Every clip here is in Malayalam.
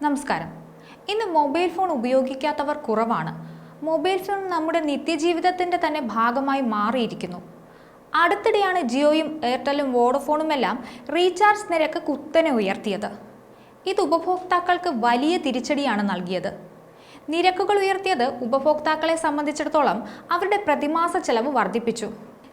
നമസ്കാരം. ഇന്ന് മൊബൈൽ ഫോൺ ഉപയോഗിക്കാത്തവർ കുറവാണ്. മൊബൈൽ ഫോൺ നമ്മുടെ നിത്യജീവിതത്തിൻ്റെ തന്നെ ഭാഗമായി മാറിയിരിക്കുന്നു. അടുത്തിടെയാണ് ജിയോയും എയർടെലും വോഡഫോണുമെല്ലാം റീചാർജ് നിരക്ക് കുത്തനെ ഉയർത്തിയത്. ഇത് ഉപഭോക്താക്കൾക്ക് വലിയ തിരിച്ചടിയാണ് നൽകിയത്. നിരക്കുകൾ ഉയർത്തിയത് ഉപഭോക്താക്കളെ സംബന്ധിച്ചിടത്തോളം അവരുടെ പ്രതിമാസ ചെലവ് വർദ്ധിപ്പിച്ചു.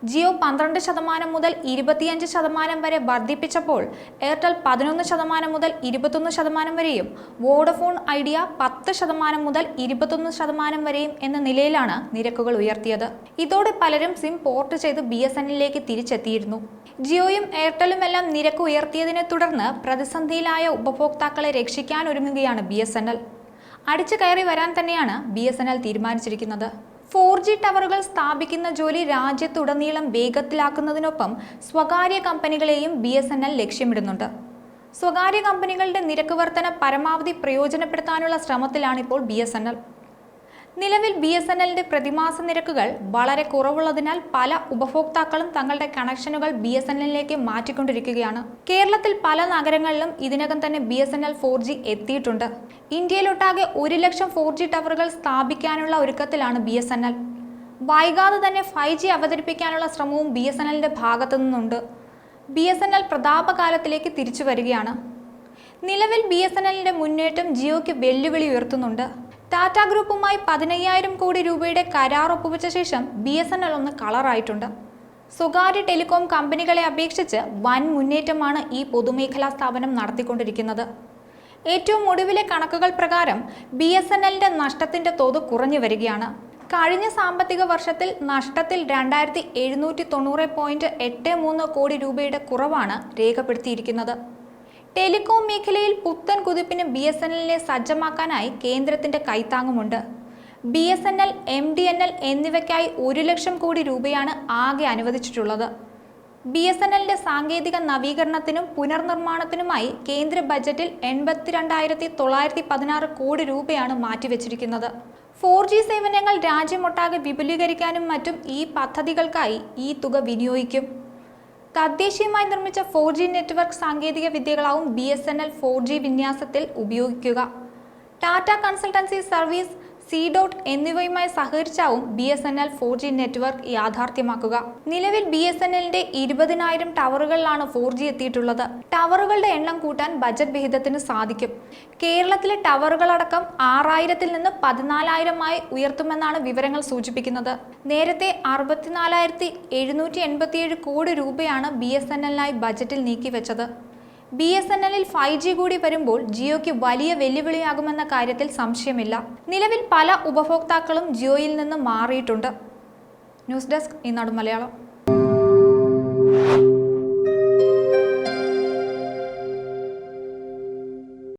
ജിയോ 12% മുതൽ 25% വരെ വർദ്ധിപ്പിച്ചപ്പോൾ എയർടെൽ 11% മുതൽ 21% വരെയും വോഡഫോൺ ഐഡിയ 10% മുതൽ 21% വരെയും എന്ന നിലയിലാണ് നിരക്കുകൾ ഉയർത്തിയത്. ഇതോടെ പലരും സിം പോർട്ട് ചെയ്ത് BSNLിലേക്ക് തിരിച്ചെത്തിയിരുന്നു. ജിയോയും എയർടെലുമെല്ലാം നിരക്ക് ഉയർത്തിയതിനെ തുടർന്ന് പ്രതിസന്ധിയിലായ ഉപഭോക്താക്കളെ രക്ഷിക്കാൻ ഒരുങ്ങുകയാണ് BSNL. അടിച്ചു കയറി വരാൻ തന്നെയാണ് BSNL തീരുമാനിച്ചിരിക്കുന്നത്. 4G ടവറുകൾ സ്ഥാപിക്കുന്ന ജോലി രാജ്യത്തുടനീളം വേഗത്തിലാക്കുന്നതിനൊപ്പം സ്വകാര്യ കമ്പനികളെയും BSNL ലക്ഷ്യമിടുന്നുണ്ട്. സ്വകാര്യ കമ്പനികളുടെ നിരക്ക് വർധന പരമാവധി പ്രയോജനപ്പെടുത്താനുള്ള ശ്രമത്തിലാണിപ്പോൾ BSNL. നിലവിൽ BSNLന്റെ പ്രതിമാസ നിരക്കുകൾ വളരെ കുറവുള്ളതിനാൽ പല ഉപഭോക്താക്കളും തങ്ങളുടെ കണക്ഷനുകൾ BSNLിലേക്ക് മാറ്റിക്കൊണ്ടിരിക്കുകയാണ്. കേരളത്തിൽ പല നഗരങ്ങളിലും ഇതിനകം തന്നെ BSNL 4G എത്തിയിട്ടുണ്ട്. ഇന്ത്യയിലൊട്ടാകെ 1 ലക്ഷം 4G ടവറുകൾ സ്ഥാപിക്കാനുള്ള ഒരുക്കത്തിലാണ് BSNL. വൈകാതെ തന്നെ 5G അവതരിപ്പിക്കാനുള്ള ശ്രമവും BSNLന്റെ ഭാഗത്തു നിന്നുണ്ട്. BSNL പ്രതാപകാലത്തിലേക്ക് തിരിച്ചു വരികയാണ്. നിലവിൽ BSNLന്റെ മുന്നേറ്റം ജിയോയ്ക്ക് വെല്ലുവിളി ഉയർത്തുന്നുണ്ട്. ടാറ്റ ഗ്രൂപ്പുമായി 15,000 കോടി രൂപയുടെ കരാർ ഒപ്പുവെച്ച ശേഷം BSNL ഒന്ന് കളറായിട്ടുണ്ട്. സ്വകാര്യ ടെലികോം കമ്പനികളെ അപേക്ഷിച്ച് വൻ മുന്നേറ്റമാണ് ഈ പൊതുമേഖലാ സ്ഥാപനം നടത്തിക്കൊണ്ടിരിക്കുന്നത്. ഏറ്റവും ഒടുവിലെ കണക്കുകൾ പ്രകാരം BSNLന്റെ നഷ്ടത്തിന്റെ തോത് കുറഞ്ഞു വരികയാണ്. കഴിഞ്ഞ സാമ്പത്തിക വർഷത്തിൽ നഷ്ടത്തിൽ 2,790.83 കോടി രൂപയുടെ കുറവാണ് രേഖപ്പെടുത്തിയിരിക്കുന്നത്. ടെലികോം മേഖലയിൽ പുത്തൻ കുതിപ്പിന് BSNLനെ സജ്ജമാക്കാനായി കേന്ദ്രത്തിന്റെ കൈത്താങ്ങുമുണ്ട്. BSNL, MTNL എന്നിവയ്ക്കായി 1 ലക്ഷം കോടി രൂപയാണ് ആകെ അനുവദിച്ചിട്ടുള്ളത്. BSNLന്റെ സാങ്കേതിക നവീകരണത്തിനും പുനർനിർമ്മാണത്തിനുമായി കേന്ദ്ര ബജറ്റിൽ 82,916 കോടി രൂപയാണ് മാറ്റിവെച്ചിരിക്കുന്നത്. 4G സേവനങ്ങൾ രാജ്യമൊട്ടാകെ വിപുലീകരിക്കാനും മറ്റും ഈ പദ്ധതികൾക്കായി ഈ തുക വിനിയോഗിക്കും. തദ്ദേശീയമായി നിർമ്മിച്ച 4G നെറ്റ്വർക്ക് സാങ്കേതിക വിദ്യകളാവും BSNL 4G വിന്യാസത്തിൽ ഉപയോഗിക്കുക. ടാറ്റ കൺസൾട്ടൻസി സർവീസ്, C-DOT എന്നിവയുമായി സഹകരിച്ചാവും BSNL 4G നെറ്റ്വർക്ക് യാഥാർത്ഥ്യമാക്കുക. നിലവിൽ BSNLന്റെ 20,000 ടവറുകളിലാണ് 4G എത്തിയിട്ടുള്ളത്. ടവറുകളുടെ എണ്ണം കൂട്ടാൻ ബജറ്റ് വിഹിതത്തിന് സാധിക്കും. കേരളത്തിലെ ടവറുകളടക്കം 6,000-ൽ നിന്ന് 14,000-ആയി ഉയർത്തുമെന്നാണ് വിവരങ്ങൾ സൂചിപ്പിക്കുന്നത്. നേരത്തെ 64,787 കോടി രൂപയാണ് BSNLനായി ബജറ്റിൽ നീക്കിവെച്ചത്. BSNLിൽ 5G കൂടി വരുമ്പോൾ ജിയോയ്ക്ക് വലിയ വെല്ലുവിളിയാകുമെന്ന കാര്യത്തിൽ സംശയമില്ല. നിലവിൽ പല ഉപഭോക്താക്കളും ജിയോയിൽ നിന്ന് മാറിയിട്ടുണ്ട്. ന്യൂസ് ഡെസ്ക് ഈനാട് മലയാളം.